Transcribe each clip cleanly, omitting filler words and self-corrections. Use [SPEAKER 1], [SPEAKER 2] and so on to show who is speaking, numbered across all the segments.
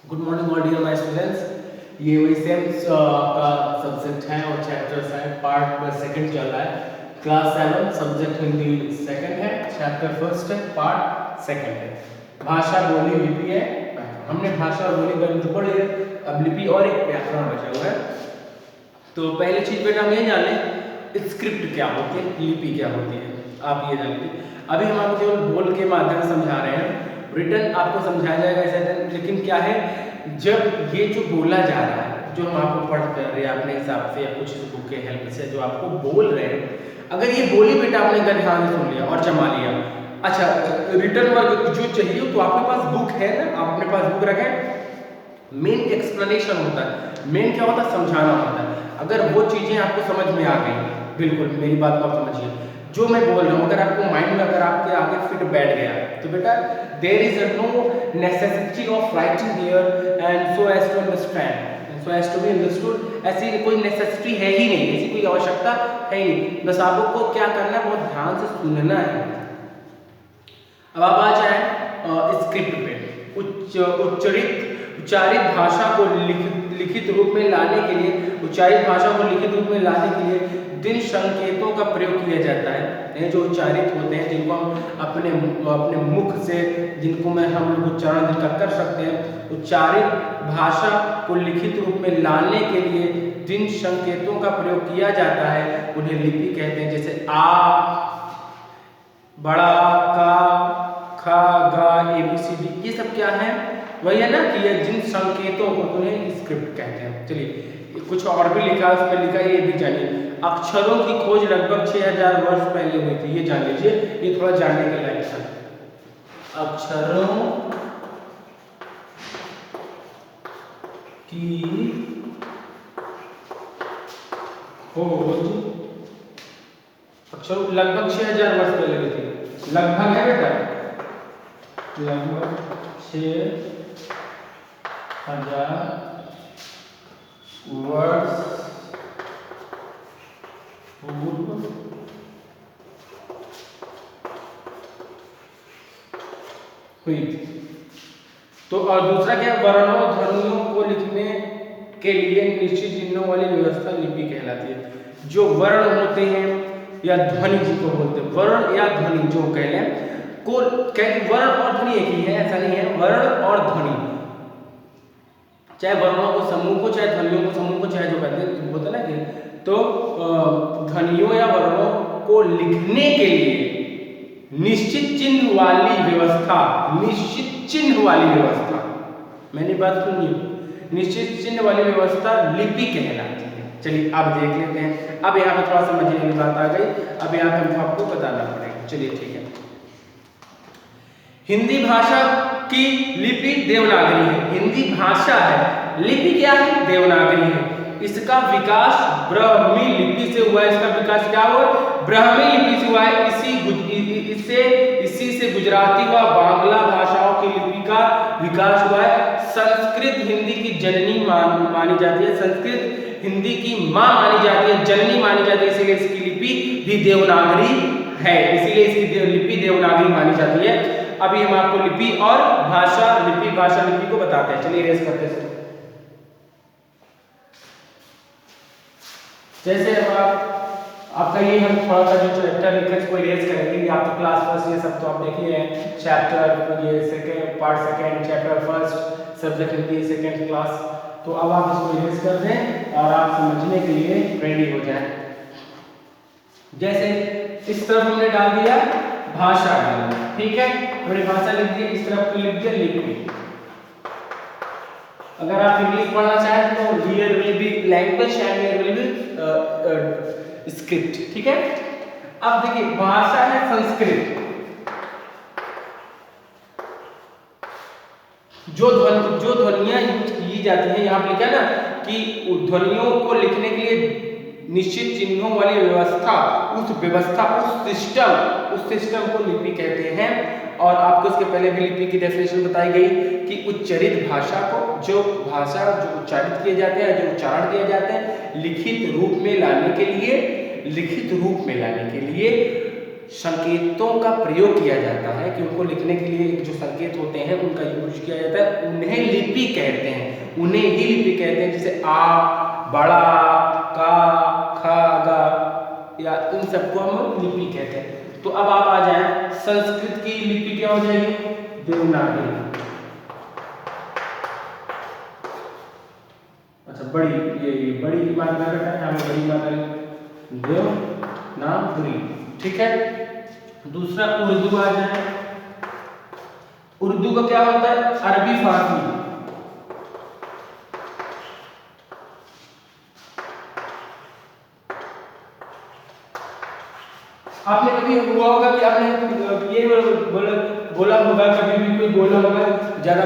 [SPEAKER 1] Good morning all dear my students. ये वही same का सब्जेक्ट है और चैप्टर्स है। पार्ट सेकंड चल रहा है। क्लास 7 सब्जेक्ट हिंदी सेकंड है, चैप्टर फर्स्ट है, पार्ट सेकंड है। भाषा बोली लिपि है। हमने भाषा और बोली गणित पढ़ लिया, अब लिपि और एक व्याकरण बचा हुआ है। तो पहली चीज बेटा हम ये जान लें स्क्रिप्ट क्या होती है, लिपि क्या होती है, आप ये जान लीजिए। अभी हम आपको केवल बोल के माध्यम से समझा रहे हैं, रिटर्न आपको समझाया जाएगा ऐसे। लेकिन क्या है, जब ये जो बोला जा रहा है, जो हम आपको पढ़ कर रहे हैं अपने हिसाब से या कुछ बुक के हेल्प से जो आपको बोल रहे हैं, अगर ये बोली बेटा आपने अगर ध्यान से सुन लिया और जमा लिया, अच्छा रिटर्न वर्क जो चाहिए तो आपके पास बुक है ना, आप अपने पास बुक रखें। मेन एक्सप्लेनेशन होता है, मेन क्या होता है, समझाना होता है। अगर वो चीजें आपको समझ में आ गई, बिल्कुल मेरी बात को आप समझिए, जो मैं बोल रहा हूँ अगर आपको माइंड में अगर आपके आगे फिट बैठ गया तो बेटा there is no necessity of writing here and so as to understand, so as to be understood. ऐसी कोई नेसेसिटी है ही नहीं, ऐसी कोई आवश्यकता है ही नहीं। बस आपको क्या करना है, बहुत ध्यान से सुनना है। अब आप आ जाए स्क्रिप्ट पे। उच्चारित भाषा को लिखित रूप में लाने के लिए, उच्चारित भाषा को लिखित रूप में लाने के लिए जिन संकेतों का प्रयोग किया जाता है, ये जो उच्चारित होते हैं, जिनको हम अपने मुख से, जिनको में हम लोग उच्चारण जिनका कर सकते हैं, उच्चारित भाषा को लिखित रूप में लाने के लिए जिन संकेतों का प्रयोग किया जाता है उन्हें लिपि कहते हैं। जैसे आ, बड़ा, का, खा, गा, ABCD, ये सब क्या है, वही है ना कि ये जिन संकेतों को उन्हें स्क्रिप्ट कहते हैं। चलिए कुछ और भी लिखा है, उसमें लिखा है ये भी जानिए। अक्षरों की खोज लगभग 6000 वर्ष पहले हुई थी, ये जान लीजिए, ये थोड़ा जानने के लायक था। अक्षरों की खोज अक्षरों लगभग 6000 वर्ष पहले हुई थी। लगभग है बेटा, लगभग 6000 वर्ष पूर्व हुई थी। तो और दूसरा क्या, वर्णों ध्वनियों को लिखने के लिए निश्चित चिन्हों वाली व्यवस्था लिपि कहलाती है। जो वर्ण होते हैं या ध्वनि जिसको बोलते हैं, वर्ण या ध्वनि जो कह लें को वर्ण और ध्वनि एक ही है, ऐसा नहीं है। वर्ण और ध्वनि, चाहे वर्णों को समूह को, चाहे ध्वनियों को समूह को, चाहे जो कहते हैं होता है ना कि, तो ध्वनियों या वर्णों को लिखने के लिए निश्चित चिन्ह वाली व्यवस्था, निश्चित चिन्ह वाली व्यवस्था, मैंने बात सुनी, निश्चित चिन्ह वाली व्यवस्था लिपि कहलाती है। चलिए अब देख लेते हैं। अब यहाँ पे थोड़ा समझने की बात आ गई, अब यहाँ पे आपको बताना पड़ेगा। चलिए ठीक है। हिंदी भाषा की लिपि देवनागरी है। हिंदी भाषा है, लिपि क्या है, देवनागरी है। इसका विकास ब्राह्मी लिपि से हुआ है। इसका विकास क्या हुआ, ब्राह्मी लिपि से हुआ है। इसी से गुजराती व बांग्ला भाषाओं की लिपि का विकास हुआ है। संस्कृत हिंदी की जननी मानी जाती है, संस्कृत हिंदी की मां मानी जाती है, जननी मानी जाती है, इसीलिए इसकी लिपि भी देवनागरी है, इसीलिए इसकी लिपि देवनागरी मानी जाती है। अभी हम आपको लिपि और भाषा लिपि को बताते हैं। चलिए रेस करते हैं। जैसे अब आपका ये हम थोड़ा सा जो चैप्टर लिखकर कोई रेस करेंगे, आप तो क्लास फर्स्ट ये सब तो आप देखिए हैं, चैप्टर ये second, part second, chapter first, subject Hindi second class. तो अब आप इसको रेस कर दें और आप समझने के लिए रेडी हो जाएं। जैसे इस तरफ हमने डाल दिया भाषा, ठीक है, हमने भाषा लिख दी, इस तरफ लिख दिया लिपि। अगर आप इंग्लिश पढ़ना चाहें तो here will be language and here will be script, ठीक है। अब देखिए भाषा है संस्कृत, जो ध्वनियां यूज की जाती हैं, यहाँ पे लिखा है ना कि ध्वनियों को लिखने के लिए निश्चित चिन्हों वाली व्यवस्था, उस सिस्टम को लिपि कहते हैं। और आपको इसके पहले भी लिपि की डेफिनेशन बताई गई कि उच्चारित भाषा को, जो भाषा जो उच्चारित किए जाते हैं, जो उच्चारण किए जाते हैं, लिखित रूप में लाने के लिए
[SPEAKER 2] संकेतों का प्रयोग किया जाता है कि उनको लिखने के लिए जो संकेत होते हैं उनका यूज किया जाता है, उन्हें लिपि कहते हैं, उन्हें ही लिपि कहते हैं। जैसे आ, बड़ा, का, खा, गा, या इन सबको हम लिपि कहते हैं। तो अब आप आ जाए, संस्कृत की लिपि क्या हो जाएगी? देवनागरी। अच्छा, बड़ी, ये बड़ी की मात्रा का है, यहाँ बड़ी मात्रा देवनागरी, ठीक है। दूसरा उर्दू आ जाए। उर्दू का क्या होता है? अरबी फारसी। आपने कभी हुआ होगा कि आपने ये बोला होगा, कभी भी कोई बोला होगा ज्यादा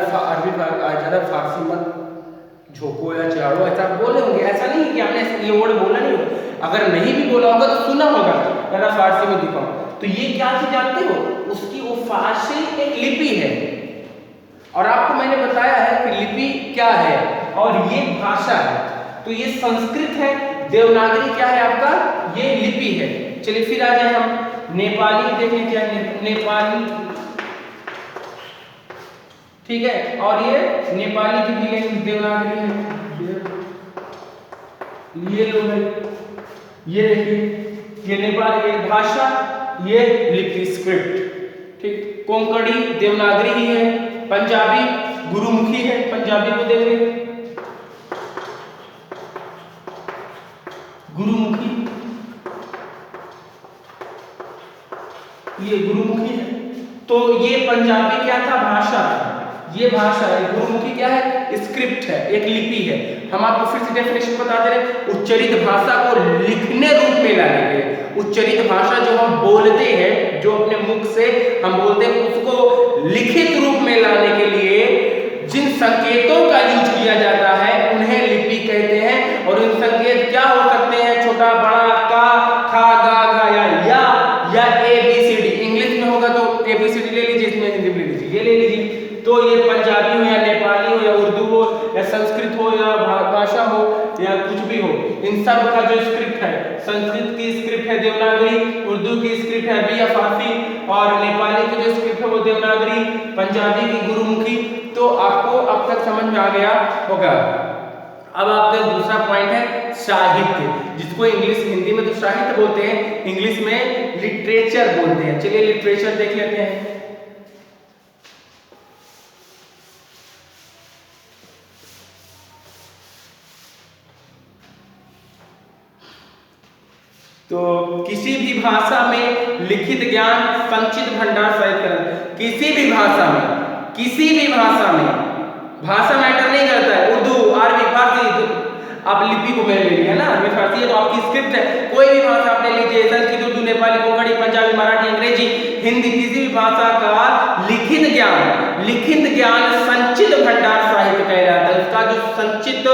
[SPEAKER 2] फारसी मत झोंको या चाड़ो, ऐसा बोले होंगे। ऐसा नहीं कि आपने ये वर्ड बोला नहीं होगा, अगर नहीं भी बोला होगा तो सुना होगा, ज्यादा फारसी में दिखाओ। तो ये क्या चीज जानते हो? उसकी वो फारसी एक लिपि है, और आपको मैंने बताया है कि लिपि क्या है और ये भाषा है। तो ये संस्कृत है, देवनागरी क्या है आपका? ये लिपि है। चलिए फिर आ जाए हम नेपाली देखें, क्या नेपाली, ठीक है। और ये नेपाली की भी देवनागरी है, ये लोग है, ये देखिए, ये नेपाली ये भाषा, ये लिपि स्क्रिप्ट, ठीक। कोंकणी देवनागरी ही है, पंजाबी गुरुमुखी है, पंजाबी को देखें गुरुमुखी, ये गुरुमुखी है। तो ये पंजाबी क्या था? भाषा, ये भाषा है। गुरुमुखी क्या है? स्क्रिप्ट है, एक लिपि है। हम आपको फिर से डेफिनेशन बता दे रहे, उच्चरित भाषा को लिखने रूप में लाने के लिए। उच्चरित भाषा जो हम बोलते हैं, जो अपने मुख से हम बोलते हैं, उसको लिखित रूप में लाने के लिए जिन संकेतों का यूज किया जाता है उन्हें लिपि कहते हैं। और इन संकेत क्या हो सकते हैं? छोटा, बड़ा, का, खा, गा, घा, या ABCD। इंग्लिश में होगा तो ABCD ले लीजिए, इसमें हिंदी में ले लीजिए, ये ले लीजिए। तो ये पंजाबी हो या नेपाली हो या उर्दू हो या संस्कृत हो या भाषा हो या कुछ भी हो, इन सब का जो स्क्रिप्ट है, संस्कृत की स्क्रिप्ट है देवनागरी, उर्दू की स्क्रिप्ट है अरबी या फारसी, और नेपाली की जो स्क्रिप्ट है वो देवनागरी, पंजाबी की गुरुमुखी। तो आपको अब तक समझ में आ गया होगा। अब आपका दूसरा पॉइंट है साहित्य, जिसको इंग्लिश, हिंदी में तो साहित्य बोलते हैं, इंग्लिश में लिटरेचर बोलते हैं। चलिए लिटरेचर देख लेते हैं। तो किसी भी भाषा में लिखित ज्ञान संचित भंडार साहित्य, किसी भी भाषा में, किसी भी भाषा में, भाषा मैटर नहीं करता है, उर्दू, अरबी, फारसी, आप लिपि को मैं ले लिया ना, अरबी फारसी है तो आपकी स्क्रिप्ट है। कोई भी भाषा आपने लीजिए, संस्कृत, उर्दू, नेपाली, कोंकणी, पंजाबी, मराठी, अंग्रेजी, हिंदी, किसी भी भाषा का लिखित ज्ञान संचित भंडार साहित्य कहलाता है। उसका जो संचित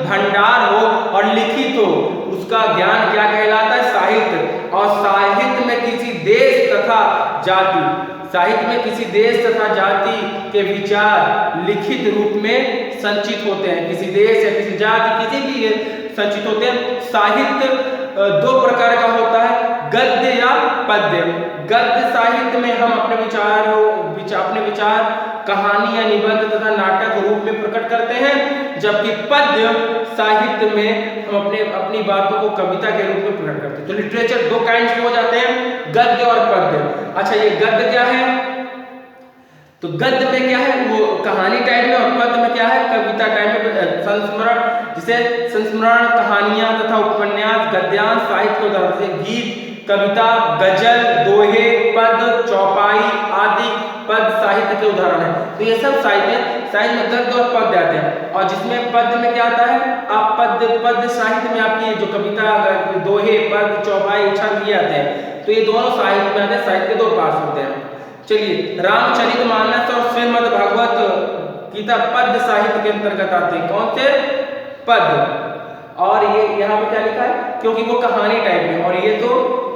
[SPEAKER 2] भंडार हो और लिखित हो, उसका ज्ञान क्या कहलाता है? साहित्य। और साहित्य में किसी देश तथा जाति, साहित्य में किसी देश तथा जाति के विचार लिखित रूप में संचित होते हैं। किसी देश या किसी जाति, किसी भी संचित होते हैं। साहित्य दो प्रकार का होता है, गद्य या पद्य। गद्य साहित्य में हम अपने विचार कहानी या निबंध तथा नाटक रूप में प्रकट करते हैं, जबकि पद्य साहित्य में हम अपनी बातों को कविता के रूप में प्रकट करते हैं। तो लिटरेचर दो काइंड के हो जाते हैं, गद्य और पद्य। अच्छा, ये गद्य क्या है? तो गद्य में क्या है? वो कहानी टाइप में, और पद्य में क्या है? कविता टाइप में, संस्मरण, जिसे संस्मरण, कहानियां तथा उपन्यास, गद्यांश साहित्य के उदाहरण, जैसे गीत, कविता, गजल, दोहे, पद, चौपाई आदि पद साहित्य के उदाहरण है। तो ये सब साहित्य में गद्य और पद्य आते हैं। और जिसमें पद्य में क्या आता है? आप पद्य साहित्य में आपकी जो कविता, दोहे, पद, चौपाई, छंद ये आते हैं। तो ये दोनों साहित्य में आते हैं, साहित्य के दो पार्ट होते हैं। चलिए, रामचरितमानस और श्रीमद् भागवत गीता पद्य साहित्य के अंतर्गत आते हैं। कौन से? पद्य। और ये यहाँ पे क्या लिखा है? क्योंकि वो कहानी टाइप में, और ये तो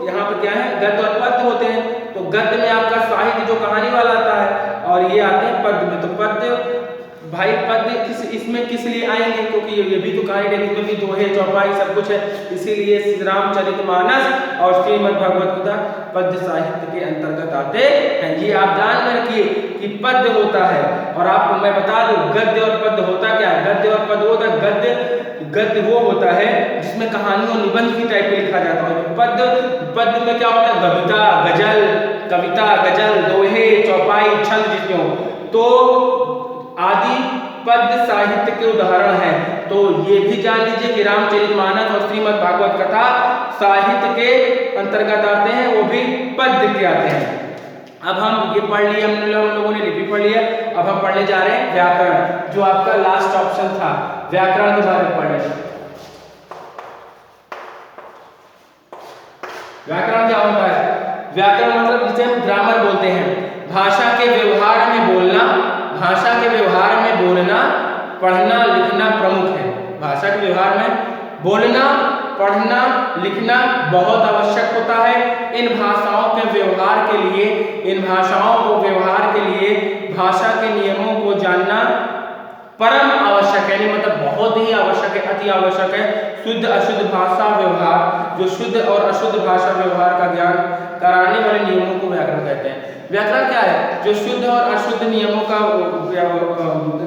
[SPEAKER 2] यहाँ पे क्या है? गद्य और पद्य होते हैं। तो गद्य में आपका साहित्य जो कहानी वाला आता है, और ये आते हैं पद्य में। तो पद्य भाई पद इसमें किस लिए आएंगे, क्योंकि ये भी तो कहानी है, इसमें भी दोहे चौपाई सब कुछ है, इसीलिए श्री रामचरितमानस और श्रीमद् भगवत गीता पद्य साहित्य के अंतर्गत आते हैं। ये आप जान में रखिए कि पद्य होता है, और आपको मैं बता दूं गद्य और पद्य होता क्या है। गद्य और पद्य होता है, गद्य वो होता है जिसमें कहानियों निबंध की टाइप में लिखा जाता है। पद्य में क्या होता है, कविता गजल दोहे चौपाई छंद जिसमें हो, तो आदि पद्य साहित्य के उदाहरण हैं। तो ये भी जान लीजिए कि रामचरितमानस और श्रीमद् भागवत कथा साहित्य के अंतर्गत आते हैं, वो भी पद्य के आते हैं। अब हम ये पढ़ लिए, हम लोगों ने लिपि पढ़ लिया। अब हम पढ़ने जा रहे हैं व्याकरण, जो आपका लास्ट ऑप्शन था, व्याकरण के बारे में पढ़ने। व्याकरण क्या होता है? व्याकरण मतलब जिसे हम ग्रामर बोलते हैं, भाषा के व्यवहार में बोलना, भाषा के व्यवहार में बोलना पढ़ना लिखना प्रमुख है। भाषा के व्यवहार में बोलना पढ़ना लिखना बहुत आवश्यक होता है। इन भाषाओं के व्यवहार के लिए, इन भाषाओं को व्यवहार के लिए भाषा के नियमों को जानना परम आवश्यक है, यानी मतलब बहुत ही आवश्यक है, अति आवश्यक है। शुद्ध अशुद्ध भाषा व्यवहार, जो शुद्ध और अशुद्ध भाषा व्यवहार का ज्ञान कराने वाले नियमों को व्याकरण कहते हैं। व्याकरण क्या है? जो शुद्ध और अशुद्ध नियमों का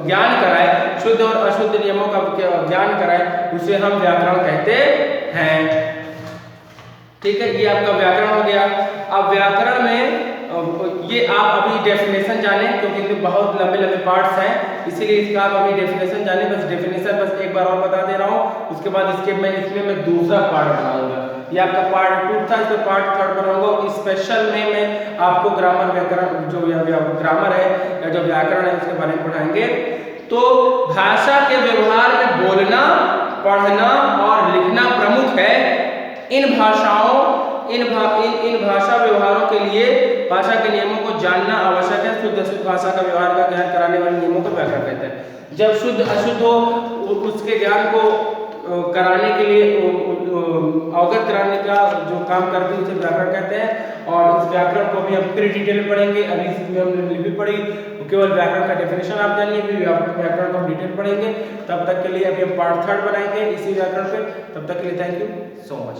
[SPEAKER 2] ज्ञान कराए, शुद्ध और अशुद्ध नियमों का ज्ञान कराए, उसे हम व्याकरण कहते हैं। ठीक है, ये आपका व्याकरण हो गया। अब व्याकरण में ये आप अभी डेफिनेशन जाने, क्योंकि इनके बहुत लंबे लंबे पार्ट्स हैं, इसीलिए इसका आप अभी डेफिनेशन जाने। बस डेफिनेशन बस एक बार और बता दे रहा हूँ, उसके बाद इसमें मैं दूसरा पार्ट बनाऊंगा। ये आपका पार्ट 2 था, इसमें पार्ट 3 बनाऊंगा। स्पेशल में मैं आपको ग्रामर व्याकरण जो ग्रामर है या जो व्याकरण है उसके बारे में पढ़ाएंगे। तो भाषा के व्यवहार में बोलना पढ़ना और लिखना प्रमुख है। इन भाषा व्यवहारों के लिए भाषा के नियमों को जानना आवश्यक है। शुद्ध अशुद्ध भाषा का व्यवहार का ज्ञान कराने वाले नियमों को व्याकरण कहते हैं। जब शुद्ध अशुद्ध हो उसके ज्ञान को कराने के लिए, अवगत कराने का जो काम करते हैं उसे व्याकरण कहते हैं। और इस व्याकरण को भी हम फिर डिटेल में पढ़ेंगे। अभी इसमें हमने लिपि पढ़ी, तो केवल व्याकरण का डेफिनेशन आप जानिए, फिर व्याकरण को हम डिटेल पढ़ेंगे। तब तक के लिए अभी हम पार्ट 3 बनाएंगे इसी व्याकरण पे। तब तक के लिए थैंक यू सो मच।